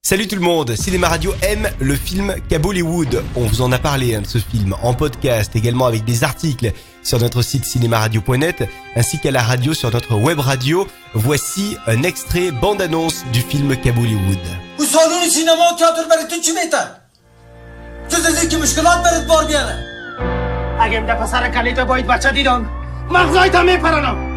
Salut tout le monde, Cinéma Radio aime le film Kabollywood. On vous en a parlé de ce film en podcast, également avec des articles sur notre site cinémaradio.net ainsi qu'à la radio sur notre web radio. Voici un extrait bande-annonce du film Kabollywood. Bu salonu sinema tiyatro برای چی بهتر؟ جز از اینکه مشکلات برات بار بیاره. اگه این دفعه سر کلیت باید بچه دیدم مغزایت هم میپرنم.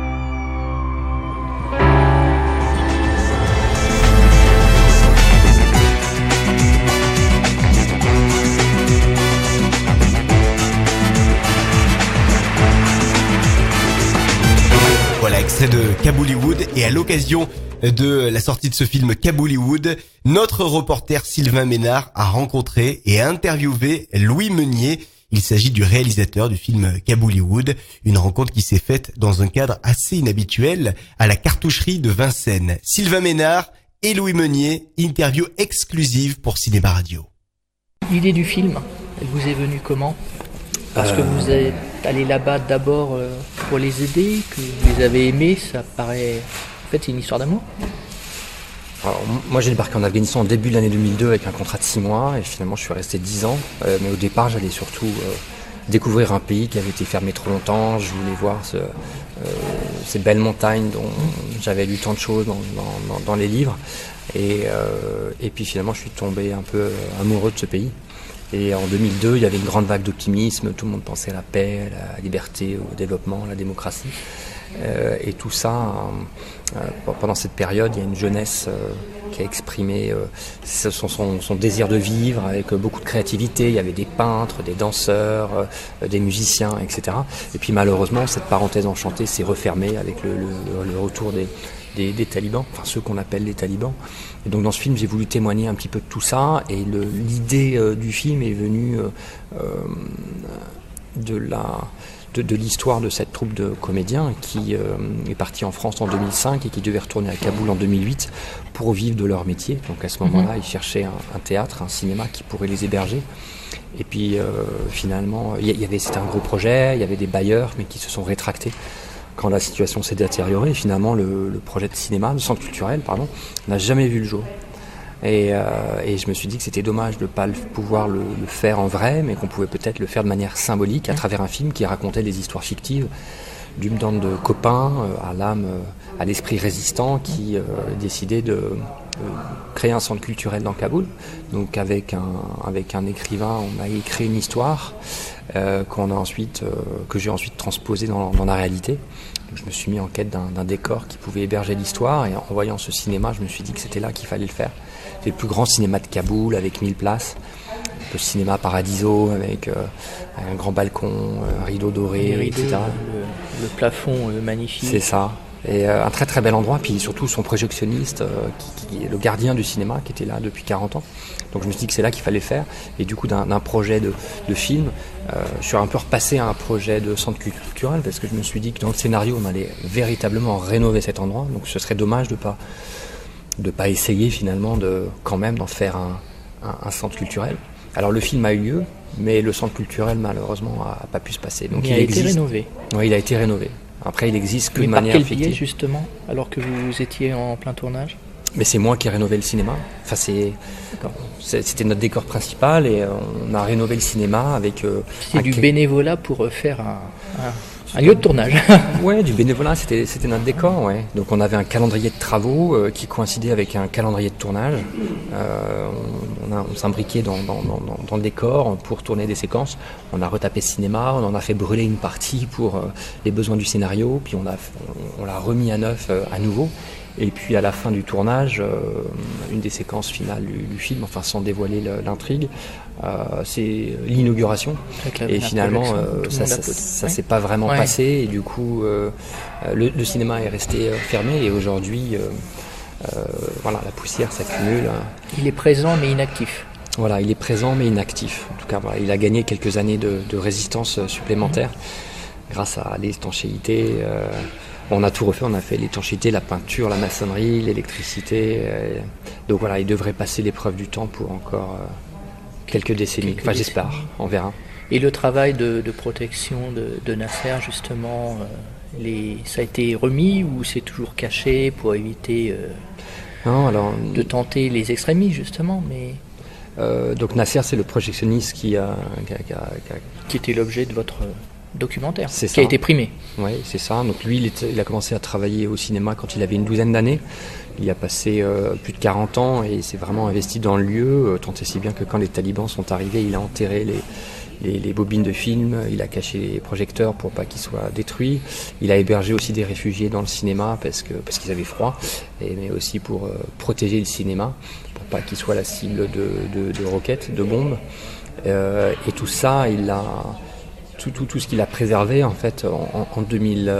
Voilà, extrait de Kabollywood, et à l'occasion de la sortie de ce film Kabollywood, notre reporter Sylvain Ménard a rencontré et interviewé Louis Meunier. Il s'agit du réalisateur du film Kabollywood, une rencontre qui s'est faite dans un cadre assez inhabituel à la cartoucherie de Vincennes. Sylvain Ménard et Louis Meunier, interview exclusive pour Cinéma Radio. L'idée du film, elle vous est venue comment ? Parce que vous êtes allé là-bas d'abord pour les aider, que vous les avez aimés, ça paraît... En fait, c'est une histoire d'amour. Alors, moi, j'ai débarqué en Afghanistan au début de l'année 2002 avec un contrat de 6 mois et finalement, je suis resté 10 ans. Mais au départ, j'allais surtout découvrir un pays qui avait été fermé trop longtemps. Je voulais voir ces belles montagnes dont j'avais lu tant de choses dans les livres. Et puis finalement, je suis tombé un peu amoureux de ce pays. Et en 2002, il y avait une grande vague d'optimisme, tout le monde pensait à la paix, à la liberté, au développement, à la démocratie. Et tout ça, pendant cette période, il y a une jeunesse qui a exprimé son désir de vivre avec beaucoup de créativité. Il y avait des peintres, des danseurs, des musiciens, etc. Et puis malheureusement, cette parenthèse enchantée s'est refermée avec le retour des talibans, enfin ceux qu'on appelle les talibans. Et donc dans ce film, j'ai voulu témoigner un petit peu de tout ça, et l'idée du film est venue de l'histoire de cette troupe de comédiens qui est partie en France en 2005 et qui devait retourner à Kaboul en 2008 pour vivre de leur métier. Donc à ce moment-là, ils cherchaient un théâtre, un cinéma qui pourrait les héberger. Et puis finalement, c'était un gros projet, il y avait des bailleurs, mais qui se sont rétractés quand la situation s'est détériorée. Et finalement, le projet de cinéma, de centre culturel, n'a jamais vu le jour. Et je me suis dit que c'était dommage de ne pas pouvoir le faire en vrai, mais qu'on pouvait peut-être le faire de manière symbolique à travers un film qui racontait des histoires fictives d'une bande de copains à l'âme, à l'esprit résistant qui décidaient de créer un centre culturel dans Kaboul. Donc avec un écrivain, on a écrit une histoire que j'ai ensuite transposée dans la réalité. Donc je me suis mis en quête d'un décor qui pouvait héberger l'histoire, et en voyant ce cinéma, je me suis dit que c'était là qu'il fallait le faire. C'est le plus grand cinéma de Kaboul avec 1000 places. Le cinéma Paradiso avec un grand balcon, un rideau doré, rideaux, etc. Le plafond magnifique. C'est ça. Et un très très bel endroit, puis surtout son projectionniste, qui est le gardien du cinéma, qui était là depuis 40 ans. Donc je me suis dit que c'est là qu'il fallait faire. Et du coup, d'un projet de film, je suis un peu repassé à un projet de centre culturel, parce que je me suis dit que dans le scénario, on allait véritablement rénover cet endroit. Donc ce serait dommage de pas essayer finalement quand même d'en faire un centre culturel. Alors le film a eu lieu, mais le centre culturel malheureusement a pas pu se passer. Donc il a été rénové. Oui, il a été rénové. Après, il existe que de manière fictive. Par quel biais justement, alors que vous étiez en plein tournage ? Mais c'est moi qui ai rénové le cinéma. Enfin, c'était notre décor principal, et on a rénové le cinéma avec... C'est du bénévolat pour faire un lieu de tournage. Ouais, du bénévolat, c'était notre décor, ouais. Donc on avait un calendrier de travaux qui coïncidait avec un calendrier de tournage. On s'imbriquait dans le décor pour tourner des séquences. On a retapé ce cinéma, on en a fait brûler une partie pour les besoins du scénario, puis on l'a remis à neuf à nouveau. Et puis à la fin du tournage, une des séquences finales du film, enfin sans dévoiler l'intrigue, c'est l'inauguration. Et finalement, ça s'est pas vraiment passé. Et du coup, le cinéma est resté fermé. Et aujourd'hui, la poussière s'accumule. Il est présent mais inactif. Voilà, il est présent mais inactif. En tout cas, il a gagné quelques années de résistance supplémentaire grâce à l'étanchéité. On a tout refait, on a fait l'étanchéité, la peinture, la maçonnerie, l'électricité. Donc voilà, il devrait passer l'épreuve du temps pour encore quelques décennies. J'espère, on verra. Et le travail de protection de Nasser, justement, ça a été remis ou c'est toujours caché pour éviter Non, alors, de tenter les extrémistes justement, mais donc Nasser, c'est le projectionniste qui qui était l'objet de votre documentaire, C'est qui ça. a été primé. Oui, c'est ça. Donc lui, il a commencé à travailler au cinéma quand il avait une douzaine d'années. Il y a passé plus de 40 ans et il s'est vraiment investi dans le lieu, tant et si bien que quand les talibans sont arrivés, il a enterré les bobines de films, il a caché les projecteurs pour pas qu'ils soient détruits. Il a hébergé aussi des réfugiés dans le cinéma parce qu'ils avaient froid, mais aussi pour protéger le cinéma, pour pas qu'il soit la cible de roquettes, de bombes. Et tout ça, il a tout ce qu'il a préservé en fait en 2000,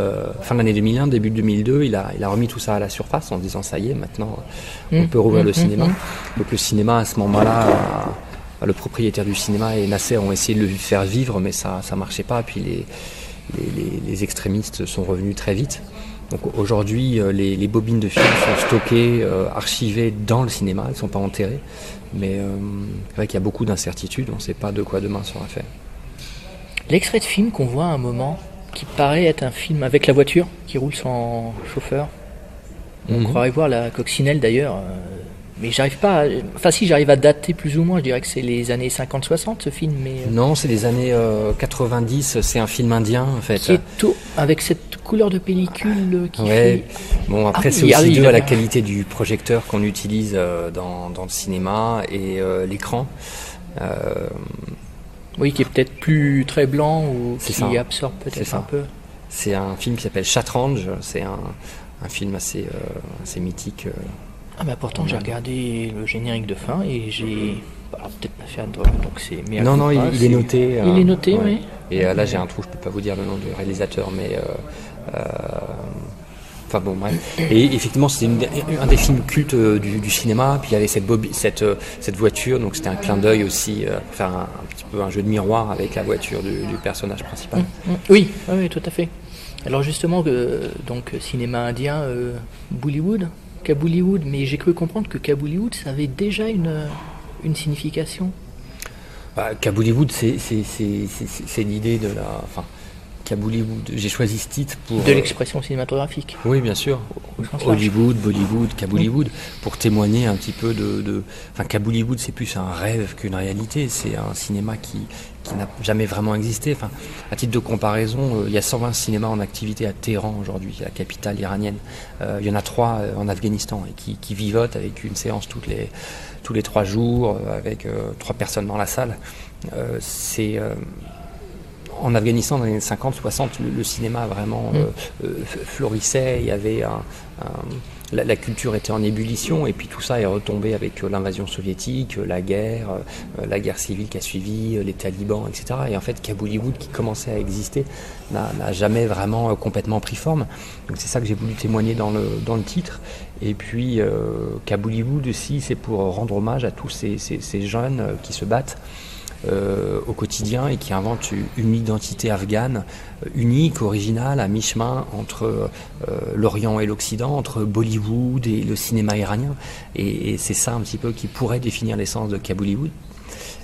fin de l'année 2001, début 2002, il a remis tout ça à la surface en disant ça y est, maintenant on peut rouvrir le cinéma. Donc le cinéma à ce moment-là, le propriétaire du cinéma et Nasser ont essayé de le faire vivre, mais ça marchait pas. Puis les extrémistes sont revenus très vite. Donc aujourd'hui, les bobines de films sont stockées, archivées dans le cinéma, elles ne sont pas enterrées. Mais c'est vrai qu'il y a beaucoup d'incertitudes, on ne sait pas de quoi demain sera fait. L'extrait de film qu'on voit à un moment, qui paraît être un film avec la voiture qui roule sans chauffeur. On croirait voir la coccinelle d'ailleurs, mais j'arrive pas. Enfin, si j'arrive à dater plus ou moins, je dirais que c'est les années 50-60 ce film, mais. Non, c'est les années 90, c'est un film indien en fait. Qui est tout avec cette couleur de pellicule qui Ouais. fait. Bon, après, Ah c'est oui, aussi dû il à a la bien. qualité du projecteur qu'on utilise dans le cinéma et l'écran. Oui, qui est peut-être plus très blanc ou C'est qui ça. absorbe C'est peut-être ça. un peu. C'est un film qui s'appelle Shatranj, c'est un film assez mythique. Ah bah pourtant j'ai regardé le générique de fin et j'ai. Alors peut-être pas fait donc c'est. Mais Non, non, il est noté. Il est noté, ouais. oui. Et là, j'ai un trou, je peux pas vous dire le nom du réalisateur, mais. Enfin bon, bref. Et effectivement, c'était un des films cultes du cinéma. Puis il y avait cette voiture, donc c'était un clin d'œil aussi, pour faire un petit peu un jeu de miroir avec la voiture du personnage principal. Oui, oui, tout à fait. Alors justement, donc cinéma indien, Bollywood, Kabollywood, mais j'ai cru comprendre que Kabollywood, ça avait déjà une signification. Kabollywood, c'est l'idée de la. Enfin, Kabollywood. J'ai choisi ce titre pour. De l'expression cinématographique. Oui, bien sûr. Au sens large. Hollywood, Bollywood, Kabollywood, pour témoigner un petit peu de. Enfin, Kabollywood, c'est plus un rêve qu'une réalité. C'est un cinéma qui n'a jamais vraiment existé. Enfin, à titre de comparaison, il y a 120 cinémas en activité à Téhéran aujourd'hui, la capitale iranienne. Il y en a 3 en Afghanistan et qui vivotent avec une séance tous les 3 jours, avec 3 personnes dans la salle. En Afghanistan, dans les années 50-60, le cinéma vraiment florissait. Il y avait la culture était en ébullition, et puis tout ça est retombé avec l'invasion soviétique, la guerre civile qui a suivi, les talibans, etc. Et en fait, Kabollywood, qui commençait à exister, n'a jamais vraiment complètement pris forme. Donc c'est ça que j'ai voulu témoigner dans le titre. Et puis Kabollywood aussi, c'est pour rendre hommage à tous ces jeunes qui se battent au quotidien et qui invente une identité afghane unique, originale, à mi-chemin entre l'Orient et l'Occident, entre Bollywood et le cinéma iranien. Et c'est ça un petit peu qui pourrait définir l'essence de Kabollywood.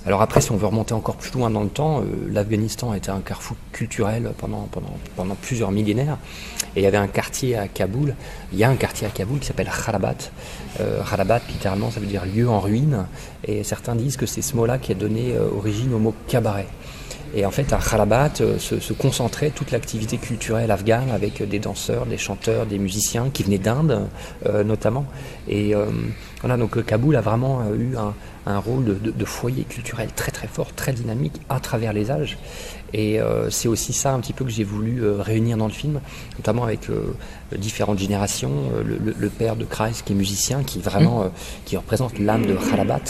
Alors après, si on veut remonter encore plus loin dans le temps, l'Afghanistan était un carrefour culturel pendant plusieurs millénaires. Et il y avait un quartier à Kaboul, il y a un quartier à Kaboul qui s'appelle Kharabat. Kharabat, littéralement, ça veut dire lieu en ruine. Et certains disent que c'est ce mot-là qui a donné origine au mot cabaret. Et en fait, à Kharabat se concentrait toute l'activité culturelle afghane avec des danseurs, des chanteurs, des musiciens qui venaient d'Inde notamment. Et voilà, donc Kaboul a vraiment eu un rôle de foyer culturel très très fort, très dynamique à travers les âges. Et c'est aussi ça un petit peu que j'ai voulu réunir dans le film, notamment avec différentes générations. Le père de Kreis qui est musicien, qui vraiment qui représente l'âme de Kharabat,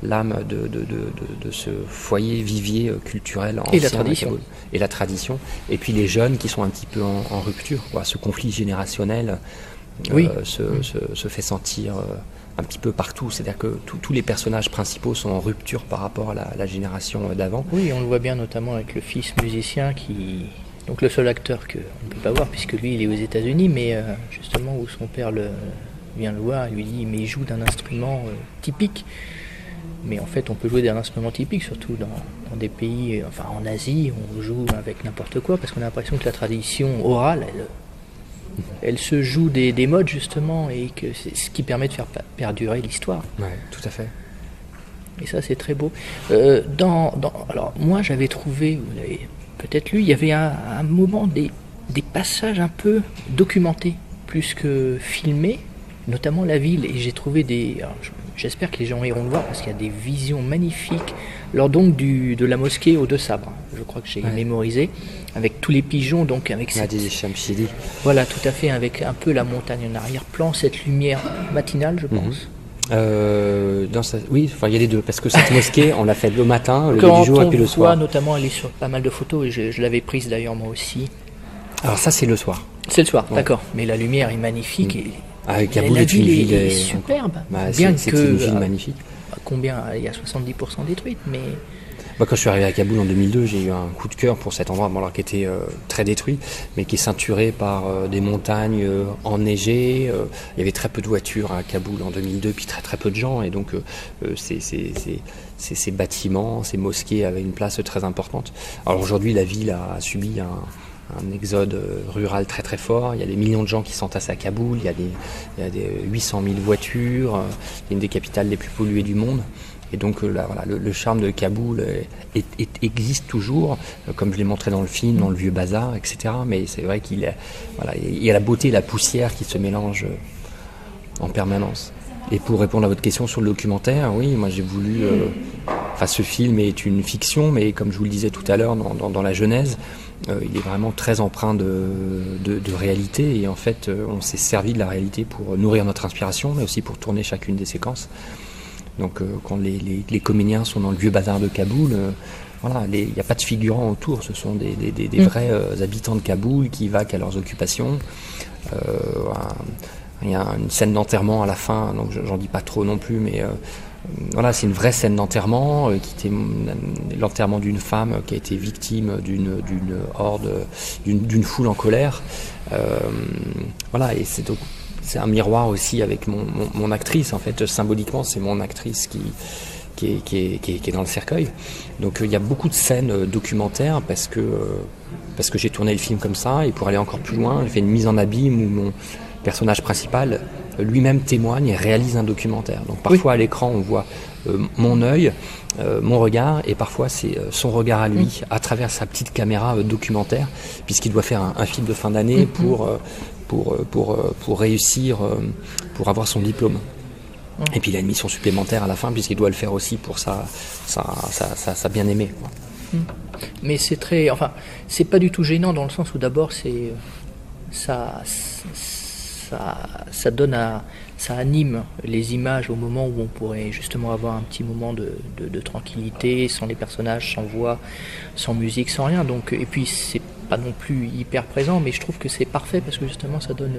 l'âme de ce foyer vivier culturel ancien. Et la tradition. Kaboul. Et la tradition. Et puis les jeunes qui sont un petit peu en rupture. Quoi. Ce conflit générationnel se fait sentir un petit peu partout. C'est-à-dire que tous les personnages principaux sont en rupture par rapport à la génération d'avant. Oui, on le voit bien notamment avec le fils musicien qui... Donc le seul acteur qu'on ne peut pas voir puisque lui il est aux États-Unis, mais justement où son père vient le voir, il lui dit mais il joue d'un instrument typique. Mais en fait on peut jouer d'un instrument typique, surtout dans des pays, enfin en Asie, on joue avec n'importe quoi parce qu'on a l'impression que la tradition orale, Elle se joue des modes justement, et que c'est ce qui permet de faire perdurer l'histoire. Ouais, tout à fait. Et ça, c'est très beau. Alors, moi, j'avais trouvé, vous l'avez peut-être lu, il y avait un moment des passages un peu documentés, plus que filmés, notamment la ville. Et j'ai trouvé j'espère que les gens iront le voir, parce qu'il y a des visions magnifiques lors donc de la mosquée aux Deux Sabres. Je crois que j'ai mémorisé, avec tous les pigeons, donc avec Des Chamchili. Voilà, tout à fait, avec un peu la montagne en arrière-plan, cette lumière matinale, je pense. Oui, enfin il y a les deux, parce que cette mosquée, on l'a fait le matin, le Quand du jour et on puis le voit, soir. notamment, elle est sur pas mal de photos, et je l'avais prise d'ailleurs moi aussi. Alors ça, c'est le soir. C'est le soir, d'accord. Mais la lumière est magnifique. Et Kaboul la est une ville ville est superbe. Bien c'est que une ville magnifique. combien il y a 70% détruite, mais Moi, quand je suis arrivé à Kaboul en 2002, j'ai eu un coup de cœur pour cet endroit, alors qui était très détruit, mais qui est ceinturé par des montagnes enneigées. Il y avait très peu de voitures à Kaboul en 2002, puis très très peu de gens, et donc ces bâtiments, ces mosquées avaient une place très importante. Alors aujourd'hui, la ville a subi un exode rural très très fort. Il y a des millions de gens qui s'entassent à Kaboul, il y a des 800 000 voitures, c'est une des capitales les plus polluées du monde. Et donc le charme de Kaboul existe toujours, comme je l'ai montré dans le film, dans le vieux bazar, etc. Mais c'est vrai qu'il y a la beauté et la poussière qui se mélangent en permanence. Et pour répondre à votre question sur le documentaire, oui, moi j'ai voulu... ce film est une fiction, mais comme je vous le disais tout à l'heure dans la genèse, il est vraiment très empreint de réalité. Et en fait, on s'est servi de la réalité pour nourrir notre inspiration, mais aussi pour tourner chacune des séquences. Donc quand les comédiens sont dans le vieux bazar de Kaboul, il n'y a pas de figurants autour, ce sont des vrais habitants de Kaboul qui vaquent à leurs occupations. Il y a une scène d'enterrement à la fin, donc j'en dis pas trop non plus, mais c'est une vraie scène d'enterrement, qui était l'enterrement d'une femme qui a été victime d'une horde, d'une foule en colère. Et c'est un miroir aussi avec mon actrice, en fait, symboliquement, c'est mon actrice qui est dans le cercueil. Donc il y a beaucoup de scènes documentaires parce que j'ai tourné le film comme ça, et pour aller encore plus loin, j'ai fait une mise en abîme où mon personnage principal lui-même témoigne et réalise un documentaire. Donc parfois à l'écran on voit mon œil, mon regard, et parfois c'est son regard à lui à travers sa petite caméra documentaire, puisqu'il doit faire un film de fin d'année pour réussir, pour avoir son diplôme. Et puis il a une mission supplémentaire à la fin, puisqu'il doit le faire aussi pour sa bien-aimée. Mais c'est très... c'est pas du tout gênant, dans le sens où d'abord ça donne ça anime les images au moment où on pourrait justement avoir un petit moment de tranquillité, sans les personnages, sans voix, sans musique, sans rien. Donc, et puis c'est pas non plus hyper présent, mais je trouve que c'est parfait, parce que justement ça donne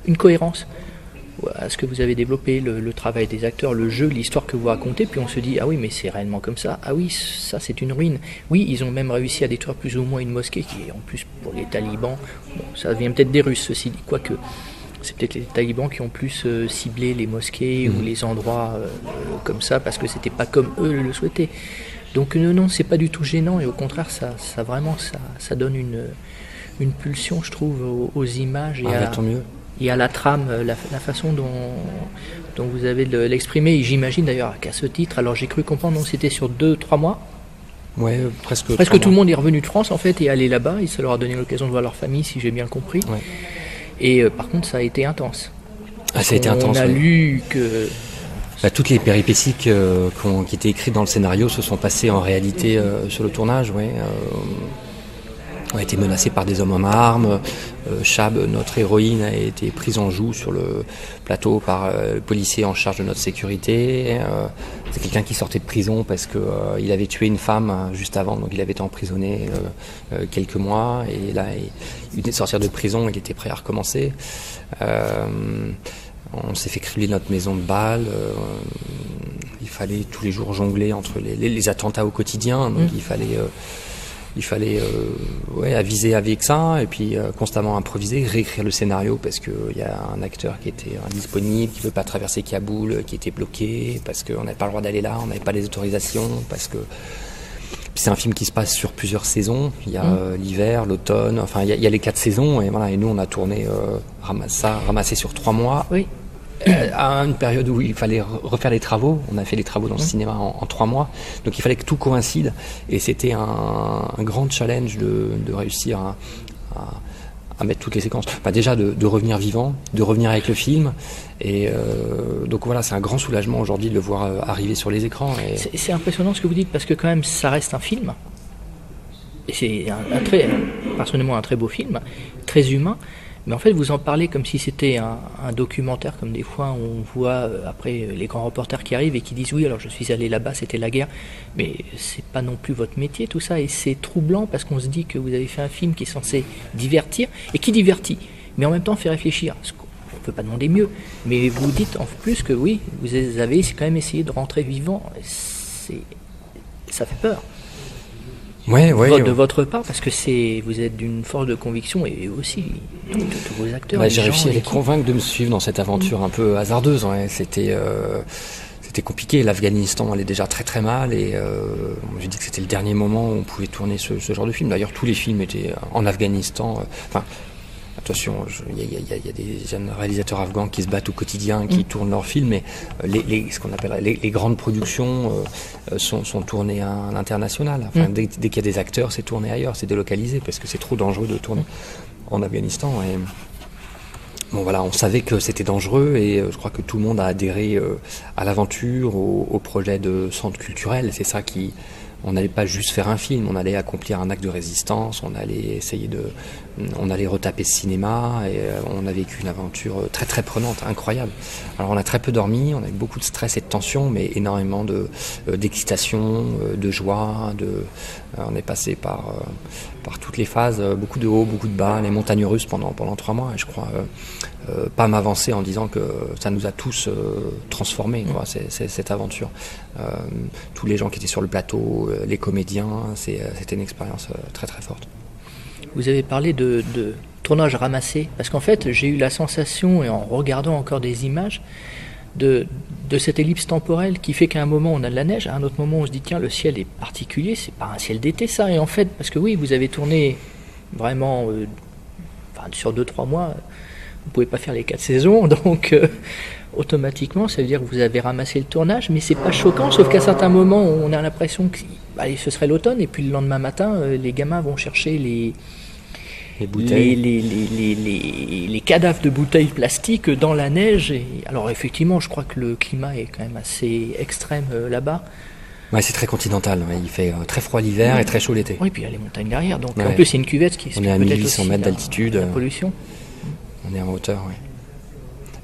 une cohérence à ce que vous avez développé, le travail des acteurs, le jeu, l'histoire que vous racontez. Puis on se dit, ah oui, mais c'est réellement comme ça. Ah oui, ça c'est une ruine. Oui, ils ont même réussi à détruire plus ou moins une mosquée qui est, en plus, pour les talibans, ça vient peut-être des Russes, ceci dit, quoique c'est peut-être les talibans qui ont plus ciblé les mosquées ou les endroits comme ça, parce que c'était pas comme eux le souhaitaient. Donc non, c'est pas du tout gênant, et au contraire, ça vraiment, ça donne une pulsion, je trouve, aux images Tant mieux. Et à la trame, la façon dont vous avez de l'exprimer. Et j'imagine d'ailleurs qu'à ce titre, alors j'ai cru comprendre, c'était sur 2-3 mois. Ouais, presque tout le monde est revenu de France en fait et allé là-bas, et ça leur a donné l'occasion de voir leur famille, si j'ai bien compris. Ouais. Et par contre, ça a été intense. Ça a été intense. On a lu que... toutes les péripéties qui étaient écrites dans le scénario se sont passées en réalité sur le tournage. On a été menacés par des hommes en armes. Chab, notre héroïne, a été prise en joue sur le plateau par le policier en charge de notre sécurité. C'est quelqu'un qui sortait de prison parce qu'il avait tué une femme juste avant, donc il avait été emprisonné quelques mois, et là il venait de sortir de prison, il était prêt à recommencer. On s'est fait crier notre maison de balles. Il fallait tous les jours jongler entre les attentats au quotidien, donc il fallait aviser avec ça, et puis constamment improviser, réécrire le scénario, parce qu'il y a un acteur qui était indisponible, qui ne veut pas traverser Kaboul, qui était bloqué, parce qu'on n'avait pas le droit d'aller là, on n'avait pas les autorisations, parce c'est un film qui se passe sur plusieurs saisons. Il y a l'hiver, l'automne, enfin il y a les 4 saisons et voilà. Et nous on a tourné ramassé sur 3 mois. Oui. À une période où il fallait refaire les travaux. On a fait les travaux dans le cinéma en 3 mois. Donc il fallait que tout coïncide. Et c'était un grand challenge de réussir à mettre toutes les séquences. Enfin, déjà de revenir vivant, de revenir avec le film. Et donc voilà, c'est un grand soulagement aujourd'hui de le voir arriver sur les écrans. Et... C'est impressionnant ce que vous dites, parce que quand même ça reste un film. Et c'est personnellement un très beau film, très humain. Mais en fait, vous en parlez comme si c'était un documentaire, comme des fois on voit après les grands reporters qui arrivent et qui disent oui, alors je suis allé là-bas, c'était la guerre. Mais c'est pas non plus votre métier tout ça, et c'est troublant parce qu'on se dit que vous avez fait un film qui est censé divertir et qui divertit, mais en même temps fait réfléchir. On peut pas demander mieux, mais vous dites en plus que oui, vous avez quand même essayé de rentrer vivant. Ça fait peur. Ouais, de votre part, parce que vous êtes d'une force de conviction, et aussi de tous vos acteurs. J'ai réussi à les convaincre de me suivre dans cette aventure un peu hasardeuse. Ouais. C'était compliqué. L'Afghanistan allait déjà très très mal, et j'ai dit que c'était le dernier moment où on pouvait tourner ce genre de film. D'ailleurs, tous les films étaient en Afghanistan. Attention, il y a des jeunes réalisateurs afghans qui se battent au quotidien, qui tournent leurs films, mais ce qu'on appelle les grandes productions sont tournées à l'international. Enfin, dès qu'il y a des acteurs, c'est tourné ailleurs, c'est délocalisé, parce que c'est trop dangereux de tourner en Afghanistan. Et bon voilà, on savait que c'était dangereux, et je crois que tout le monde a adhéré à l'aventure, au projet de centre culturel. C'est ça qui... On n'allait pas juste faire un film, on allait accomplir un acte de résistance, on allait retaper ce cinéma, et on a vécu une aventure très très prenante, incroyable. Alors on a très peu dormi, on a eu beaucoup de stress et de tension, mais énormément d'excitation, de joie, on est passé par toutes les phases, beaucoup de hauts, beaucoup de bas, les montagnes russes pendant 3 mois, et je crois pas m'avancer en disant que ça nous a tous transformés, quoi, cette aventure. Tous les gens qui étaient sur le plateau, les comédiens, c'était une expérience très très forte. Vous avez parlé de tournage ramassé, parce qu'en fait j'ai eu la sensation, et en regardant encore des images, de cette ellipse temporelle qui fait qu'à un moment on a de la neige, à un autre moment on se dit tiens, le ciel est particulier, c'est pas un ciel d'été ça, et en fait, parce que oui, vous avez tourné vraiment sur 2-3 mois, vous pouvez pas faire les 4 saisons, donc automatiquement ça veut dire que vous avez ramassé le tournage, mais c'est pas choquant, sauf qu'à certains moments on a l'impression que ce serait l'automne, et puis le lendemain matin les gamins vont chercher les bouteilles, les cadavres de bouteilles plastiques dans la neige. Et alors effectivement, je crois que le climat est quand même assez extrême là-bas. Ouais, c'est très continental. Ouais. Il fait très froid l'hiver et très chaud l'été. Oui, puis il y a les montagnes derrière. Donc en plus, c'est une cuvette qui on est à 1800 mètres d'altitude. La pollution. On est en hauteur, oui.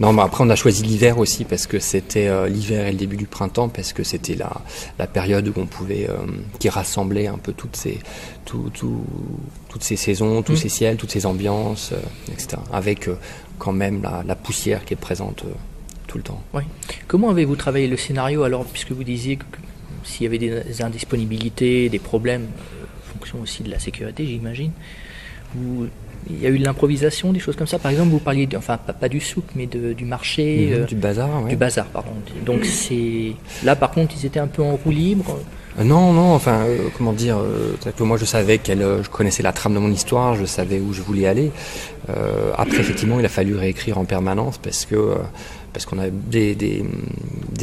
Non, mais après on a choisi l'hiver aussi parce que c'était l'hiver et le début du printemps, parce que c'était la période où on pouvait qui rassemblait un peu toutes ces saisons, tous ces ciels, toutes ces ambiances, etc. Avec quand même la poussière qui est présente tout le temps. Oui. Comment avez-vous travaillé le scénario alors, puisque vous disiez que s'il y avait des indisponibilités, des problèmes, en fonction aussi de la sécurité, j'imagine, il y a eu de l'improvisation, des choses comme ça. Par exemple, vous parliez, pas du souk, mais du marché. Du bazar, oui. Du bazar, pardon. Donc là, par contre, ils étaient un peu en roue libre. Non, comment dire, que moi je savais je connaissais la trame de mon histoire, je savais où je voulais aller. Après, effectivement, il a fallu réécrire en permanence parce qu'on a des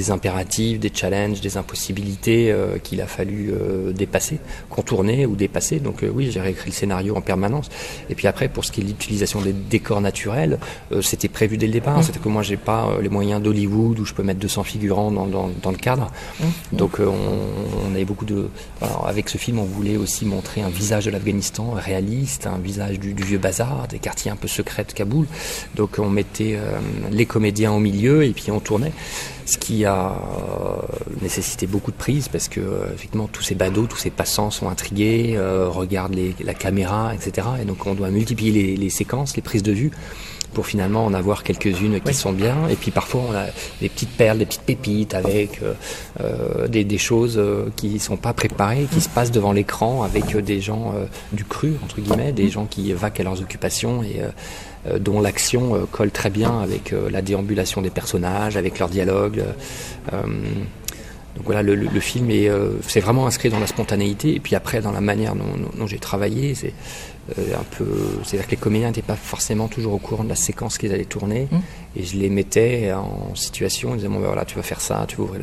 impératifs, des challenges, des impossibilités qu'il a fallu dépasser, contourner ou dépasser. Donc oui, j'ai réécrit le scénario en permanence. Et puis après, pour ce qui est de l'utilisation des décors naturels, c'était prévu dès le départ. C'était que moi, j'ai pas les moyens d'Hollywood où je peux mettre 200 figurants dans le cadre. Donc on avait beaucoup de... Alors, avec ce film, on voulait aussi montrer un visage de l'Afghanistan réaliste, un visage du vieux bazar, des quartiers un peu secrets de Kaboul. Donc on mettait les comédiens au milieu et puis on tournait, ce qui a nécessité beaucoup de prises parce que effectivement tous ces badauds, tous ces passants sont intrigués, regardent la caméra, etc. Et donc on doit multiplier les séquences, les prises de vue pour finalement en avoir quelques-unes qui sont bien. Et puis parfois on a des petites perles, des petites pépites avec des choses qui sont pas préparées, qui se passent devant l'écran avec des gens du cru, entre guillemets, des gens qui vaquent à leurs occupations et dont l'action colle très bien avec la déambulation des personnages, avec leur dialogue. Donc voilà, le film c'est vraiment inscrit dans la spontanéité, et puis après dans la manière dont j'ai travaillé, c'est c'est-à-dire que les comédiens n'étaient pas forcément toujours au courant de la séquence qu'ils allaient tourner, et je les mettais en situation, ils disaient bon ben voilà, tu vas faire ça, tu vas ouvrir,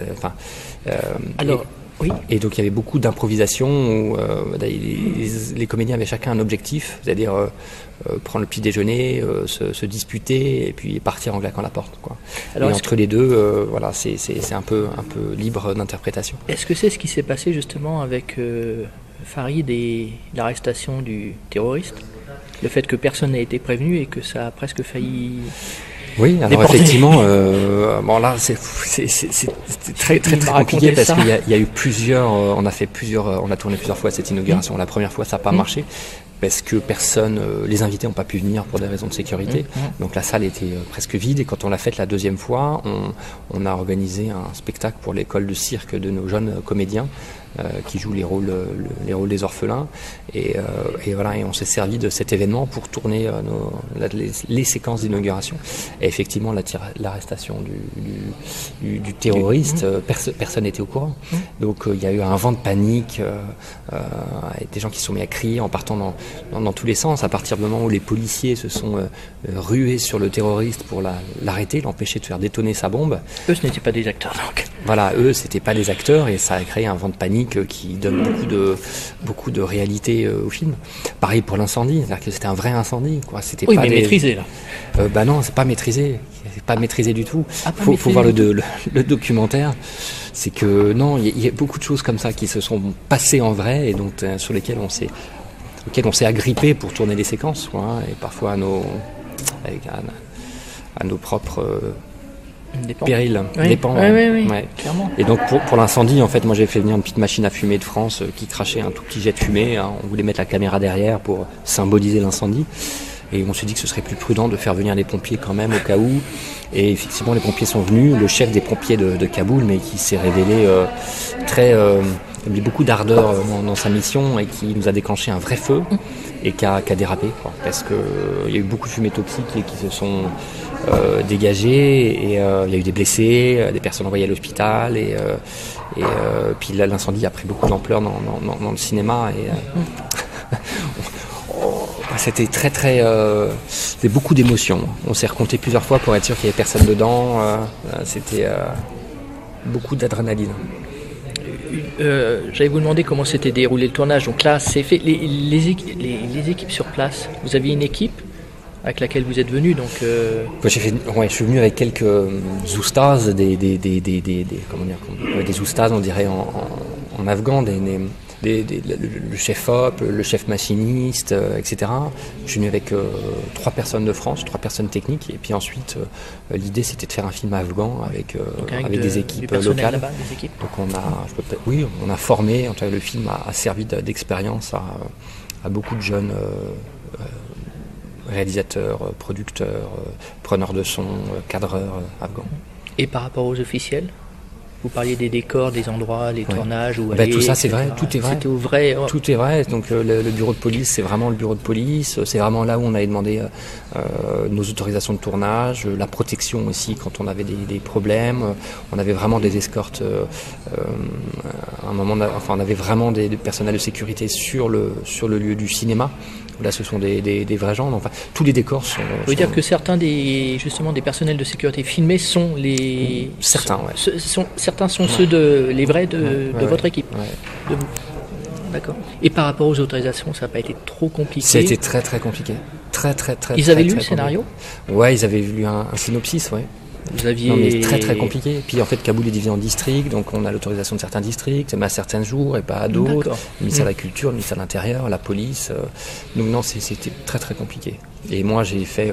Oui. Et donc il y avait beaucoup d'improvisation où les comédiens avaient chacun un objectif, c'est-à-dire prendre le petit déjeuner, se disputer et puis partir en claquant la porte, quoi. Alors, et entre les deux, voilà, c'est un peu libre d'interprétation. Est-ce que c'est ce qui s'est passé justement avec Farid et l'arrestation du terroriste? Le fait que personne n'a été prévenu et que ça a presque failli... Oui, alors effectivement, bon là c'est très compliqué parce qu'il y a eu plusieurs, on a tourné plusieurs fois cette inauguration. La première fois ça n'a pas marché parce que les invités n'ont pas pu venir pour des raisons de sécurité. Donc la salle était presque vide, et quand on l'a faite la deuxième fois, on a organisé un spectacle pour l'école de cirque de nos jeunes comédiens qui jouent les rôles des orphelins, et voilà, et on s'est servi de cet événement pour tourner les séquences d'inauguration. Et effectivement, l'arrestation du terroriste, personne n'était au courant. Donc il y a eu un vent de panique, avec des gens qui se sont mis à crier en partant dans tous les sens. À partir du moment où les policiers se sont rués sur le terroriste pour l'arrêter, l'empêcher de faire détonner sa bombe. Eux, ce n'étaient pas des acteurs, donc. Voilà, eux, c'était pas des acteurs, et ça a créé un vent de panique qui donne beaucoup de réalité au film. Pareil pour l'incendie, c'est-à-dire que c'était un vrai incendie, quoi. C'était pas maîtrisé là. Bah non, c'est pas maîtrisé du tout. Faut voir le documentaire. C'est que non, il y a beaucoup de choses comme ça qui se sont passées en vrai, et donc sur lesquelles on s'est agrippé pour tourner les séquences, quoi, et parfois à nos propres périls, dépens. Oui, clairement. Et donc pour l'incendie, en fait, moi j'ai fait venir une petite machine à fumer de France qui crachait un tout petit jet de fumée, hein. On voulait mettre la caméra derrière pour symboliser l'incendie. Et on s'est dit que ce serait plus prudent de faire venir les pompiers quand même au cas où. Et effectivement, les pompiers sont venus. Le chef des pompiers de Kaboul, mais qui s'est révélé il a mis beaucoup d'ardeur dans sa mission, et qui nous a déclenché un vrai feu, et qui a dérapé, quoi, parce que il y a eu beaucoup de fumées toxiques qui se sont dégagées, et il y a eu des blessés, des personnes envoyées à l'hôpital, et puis là, l'incendie a pris beaucoup d'ampleur dans le cinéma, et c'était c'était beaucoup d'émotions. On s'est recompté plusieurs fois pour être sûr qu'il n'y avait personne dedans. C'était beaucoup d'adrénaline. J'allais vous demander comment s'était déroulé le tournage. Donc là, c'est fait. Les équipes sur place, vous aviez une équipe avec laquelle vous êtes venu, donc. Je suis venu avec quelques oustas, des oustas, on dirait en afghan, le chef op, le chef machiniste, etc. Je suis venu avec 3 personnes de France, 3 personnes techniques, et puis ensuite l'idée c'était de faire un film afghan avec des équipes locales. Là-bas, des équipes. Donc on a formé, en tout cas le film a servi d'expérience à beaucoup de jeunes réalisateurs, producteurs, preneurs de son, cadreurs afghans. Et par rapport aux officiels ? Vous parliez des décors, des endroits, les tournages où tout ça c'est vrai, tout est vrai. C'était au vrai. Tout est vrai. Donc le bureau de police, c'est vraiment le bureau de police. C'est vraiment là où on avait demandé nos autorisations de tournage, la protection aussi quand on avait des problèmes. On avait vraiment des escortes. À un moment, on avait vraiment des personnels de sécurité sur le lieu du cinéma. Là, ce sont des vrais gens. Enfin, tous les décors sont. Vous voulez dire que certains des personnels de sécurité filmés sont les. Certains, certains sont ceux les vrais de votre équipe. De vous. D'accord. Et par rapport aux autorisations, ça n'a pas été trop compliqué? Ça a été très très compliqué. Très. Ils avaient lu le scénario? Ouais, ils avaient lu un synopsis, ouais. Vous aviez... Non, mais très très compliqué. Puis en fait, Kaboul est divisé en districts, donc on a l'autorisation de certains districts, mais à certains jours et pas à d'autres. Le ministère de la Culture, le ministère de l'Intérieur, la police. Donc non, c'était très très compliqué. Et moi, j'ai fait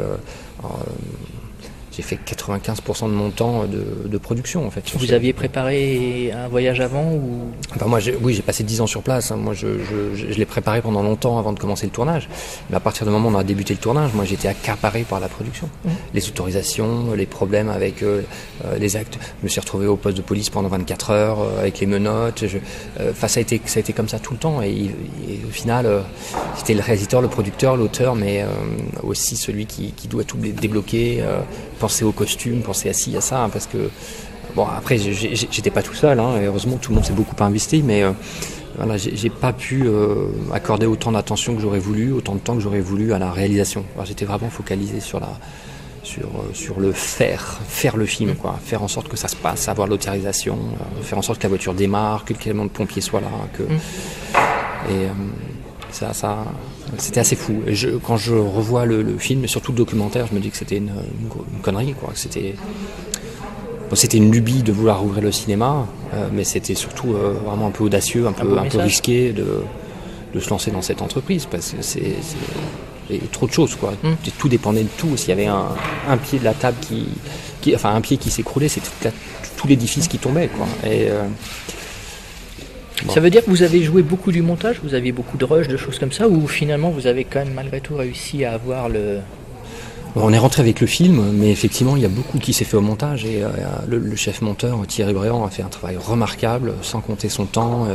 95% de mon temps de production en fait. Vous aviez préparé un voyage avant ou... Moi, j'ai passé 10 ans sur place. Hein. Moi, je l'ai préparé pendant longtemps avant de commencer le tournage. Mais à partir du moment où on a débuté le tournage, moi, j'étais accaparé par la production. Les autorisations, les problèmes avec les actes. Je me suis retrouvé au poste de police pendant 24 heures avec les menottes. Ça a été comme ça tout le temps. Et au final, c'était le réalisateur, le producteur, l'auteur, mais aussi celui qui doit tout débloquer. Penser aux costumes, penser à ci, à ça, parce que Bon, après, j'étais pas tout seul, hein, et heureusement tout le monde s'est beaucoup investi, mais voilà, j'ai pas pu accorder autant d'attention que j'aurais voulu, autant de temps que j'aurais voulu à la réalisation. Alors, j'étais vraiment focalisé sur le faire le film, quoi, faire en sorte que ça se passe, avoir l'autorisation, faire en sorte que la voiture démarre, que le camion de pompier soit là, et ça c'était assez fou. Et quand je revois le film, et surtout le documentaire, je me dis que c'était une connerie, quoi. C'était une lubie de vouloir ouvrir le cinéma, mais c'était surtout vraiment un peu audacieux, un peu risqué de se lancer dans cette entreprise, parce que c'est trop de choses, quoi. Tout dépendait de tout. S'il y avait un pied de la table un pied qui s'écroulait, c'est tout l'édifice qui tombait, quoi. Et ça veut dire que vous avez joué beaucoup du montage, vous aviez beaucoup de rush, de choses comme ça, ou finalement vous avez quand même malgré tout réussi à avoir le... On est rentré avec le film, mais effectivement, il y a beaucoup qui s'est fait au montage, et le chef monteur, Thierry Bréant, a fait un travail remarquable, sans compter son temps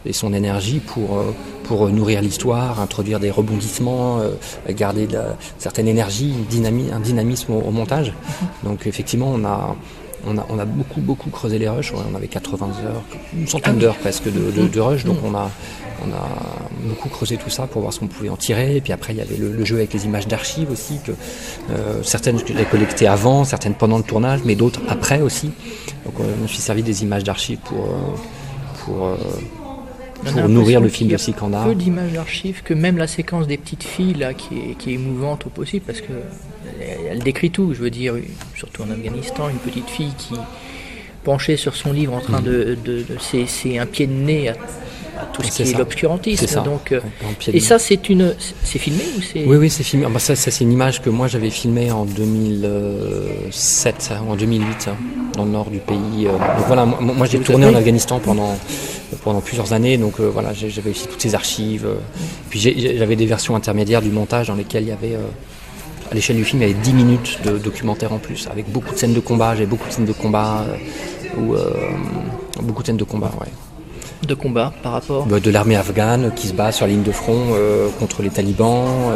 et son énergie pour nourrir l'histoire, introduire des rebondissements, garder certaine énergie, un dynamisme au montage. Donc effectivement, on a beaucoup creusé les rushs. On avait 80 heures, une centaine d'heures presque de rush, donc on a beaucoup creusé tout ça pour voir ce qu'on pouvait en tirer. Et puis après, il y avait le jeu avec les images d'archives aussi, que certaines je les collectées avant, certaines pendant le tournage, mais d'autres après aussi. Donc on me suis servi des images d'archives pour nourrir le film de Sikandar. Peu d'images d'archives, que même la séquence des petites filles là, qui est émouvante au possible, parce que elle décrit tout. Je veux dire, surtout en Afghanistan, une petite fille qui penchée sur son livre en train c'est un pied de nez à tout ce qui est l'obscurantisme. C'est ça. Donc, et ça, c'est filmé ou c'est... Oui, c'est filmé. Ça, c'est une image que moi j'avais filmée en 2007 ou en 2008 dans le nord du pays. Donc voilà, moi j'ai tourné en Afghanistan pendant plusieurs années, donc voilà, j'avais aussi toutes ces archives. Puis j'avais des versions intermédiaires du montage dans lesquelles il y avait... à l'échelle du film, il y avait 10 minutes de documentaire en plus, avec beaucoup de scènes de combat. J'avais beaucoup de scènes de combat, beaucoup de scènes de combat, ouais. De combat par rapport de l'armée afghane qui se bat sur la ligne de front contre les talibans.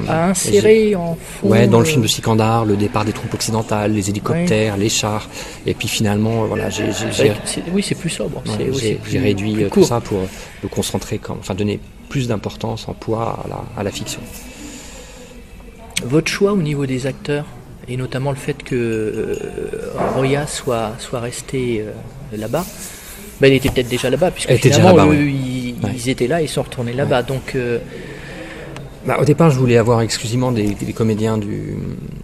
À insérer en fond... Ouais, dans le film de Sikandar, le départ des troupes occidentales, les hélicoptères, les chars. Et puis finalement, voilà, oui, c'est plus sobre. J'ai réduit tout ça pour le concentrer, donner plus d'importance en poids à la fiction. Votre choix au niveau des acteurs, et notamment le fait que Roya soit resté là-bas, il était peut-être déjà là-bas, puisque finalement ils étaient là, ils sont retournés là-bas. Donc, au départ, je voulais avoir exclusivement des comédiens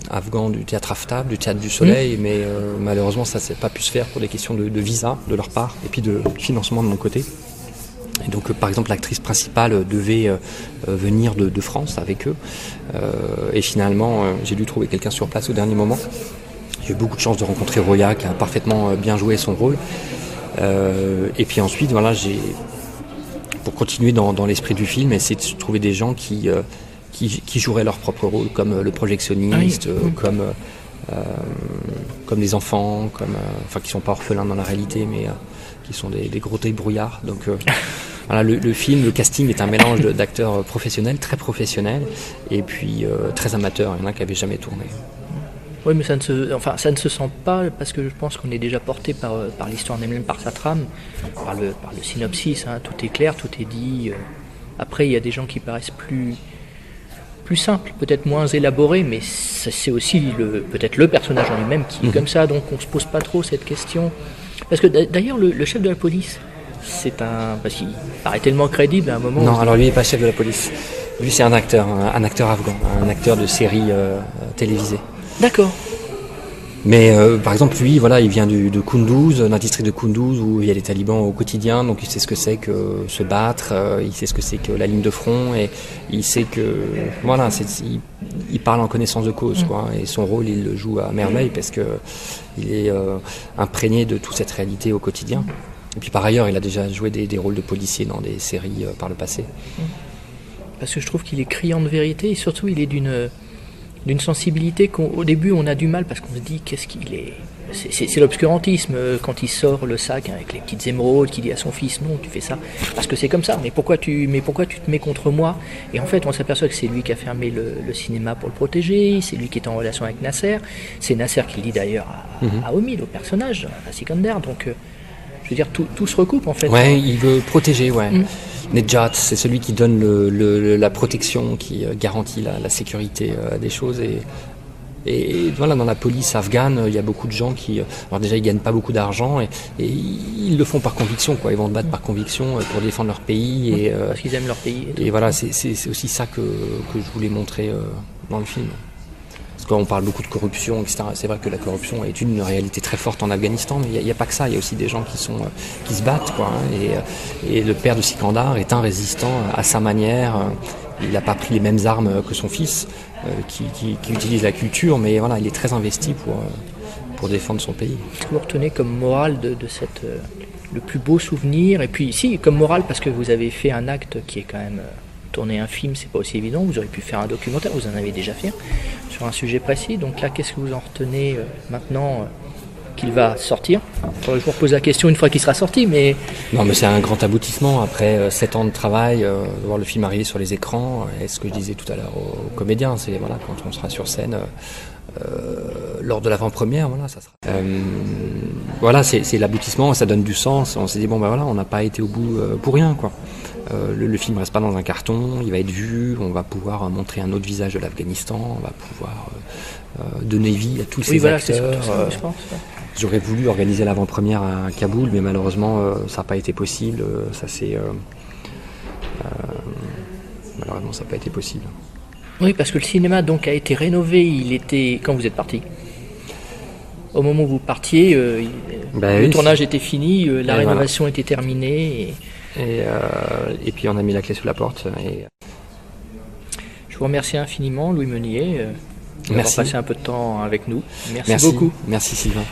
afghans du théâtre Aftab, du théâtre du Soleil, mais malheureusement ça s'est pas pu se faire pour des questions de visa de leur part, et puis de financement de mon côté. Et donc, par exemple, l'actrice principale devait venir de France avec eux. Et finalement, j'ai dû trouver quelqu'un sur place au dernier moment. J'ai eu beaucoup de chance de rencontrer Roya, qui a parfaitement bien joué son rôle. Et puis ensuite, voilà, pour continuer dans l'esprit du film, essayer de trouver des gens qui joueraient leur propre rôle, comme le projectionniste, comme les enfants, qui sont pas orphelins dans la réalité, mais qui sont des gros débrouillards. Donc voilà, le film, le casting est un mélange d'acteurs professionnels, très professionnels, et puis très amateurs. Il y en a qui n'avaient jamais tourné. Oui, mais ça ne se sent pas, parce que je pense qu'on est déjà porté par l'histoire elle-même, par sa trame, par le synopsis. Tout est clair, tout est dit. Après, il y a des gens qui paraissent plus simples, peut-être moins élaborés, mais c'est aussi peut-être le personnage en lui-même qui est comme ça, donc on se pose pas trop cette question. Parce que d'ailleurs, le chef de la police, parce qu'il paraît tellement crédible à un moment. Non, alors lui n'est pas chef de la police. Lui, c'est un acteur afghan, un acteur de série télévisée. D'accord. Mais par exemple, lui, voilà, il vient de Kunduz, d'un district de Kunduz où il y a les talibans au quotidien, donc il sait ce que c'est que se battre, il sait ce que c'est que la ligne de front, et il sait que, voilà, il parle en connaissance de cause, quoi. Et son rôle, il le joue à merveille parce que il est imprégné de toute cette réalité au quotidien. Et puis par ailleurs, il a déjà joué des rôles de policier dans des séries par le passé. Parce que je trouve qu'il est criant de vérité, et surtout il est d'une d'une sensibilité qu'au début on a du mal parce qu'on se dit qu'est-ce qu'il est. C'est l'obscurantisme quand il sort le sac avec les petites émeraudes, qui dit à son fils non, tu fais ça parce que c'est comme ça. Mais pourquoi tu te mets contre moi? Et en fait, on s'aperçoit que c'est lui qui a fermé le cinéma pour le protéger. C'est lui qui est en relation avec Nasser. C'est Nasser qui le dit d'ailleurs à Omid, au personnage, à Sikander. Donc, je veux dire, tout se recoupe en fait. Ouais, il veut protéger. Ouais. Nedjat, c'est celui qui donne la protection, qui garantit la sécurité des choses. Et voilà, dans la police afghane, il y a beaucoup de gens qui, alors déjà, ils gagnent pas beaucoup d'argent et ils le font par conviction, quoi. Ils vont se battre par conviction pour défendre leur pays et parce qu'ils aiment leur pays. Et voilà, c'est aussi ça que je voulais montrer dans le film. Parce qu'on parle beaucoup de corruption, etc. C'est vrai que la corruption est une réalité très forte en Afghanistan, mais il n'y a pas que ça. Il y a aussi des gens qui se battent, quoi. Et le père de Sikandar est un résistant à sa manière. Il n'a pas pris les mêmes armes que son fils, qui utilise la culture, mais voilà, il est très investi pour défendre son pays. Qu'est-ce que vous retenez comme morale de cette le plus beau souvenir? Et puis si, comme morale, parce que vous avez fait un acte qui est quand même tourner un film, c'est pas aussi évident. Vous auriez pu faire un documentaire, vous en avez déjà fait sur un sujet précis. Donc là, qu'est-ce que vous en retenez maintenant qu'il va sortir? Je vous repose la question une fois qu'il sera sorti, mais... Non, mais c'est un grand aboutissement. Après 7 ans de travail, de voir le film arriver sur les écrans, et ce que je disais tout à l'heure aux comédiens, c'est voilà, quand on sera sur scène lors de l'avant-première, voilà, ça sera... voilà, c'est l'aboutissement, ça donne du sens. On s'est dit, bon, ben voilà, on n'a pas été au bout pour rien, quoi. Le film reste pas dans un carton, il va être vu, on va pouvoir montrer un autre visage de l'Afghanistan, on va pouvoir donner vie à tous ces acteurs. Ça, je pense, ouais. J'aurais voulu organiser l'avant-première à Kaboul, mais malheureusement ça n'a pas été possible. Malheureusement ça n'a pas été possible. Oui, parce que le cinéma donc a été rénové. Il était quand vous êtes parti. Au moment où vous partiez, le tournage était fini, la rénovation était terminée. Et puis on a mis la clé sous la porte. Je vous remercie infiniment, Louis Meunier, d'avoir passé un peu de temps avec nous. Merci beaucoup. Merci Sylvain.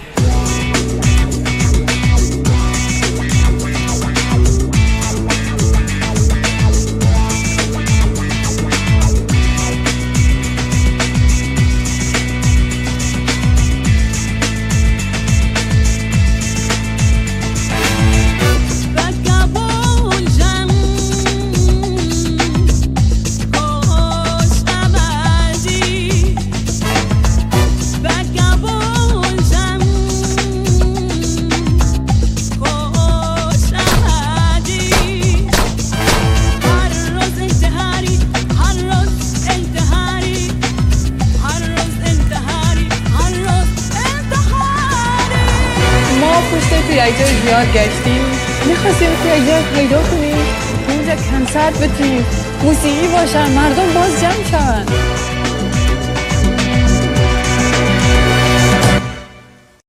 زیاد گشتیم میخواستیم که اگر پیدا کنیم اونجا کنسرت بتونیم موسیقی باشن مردم باز جمع شون.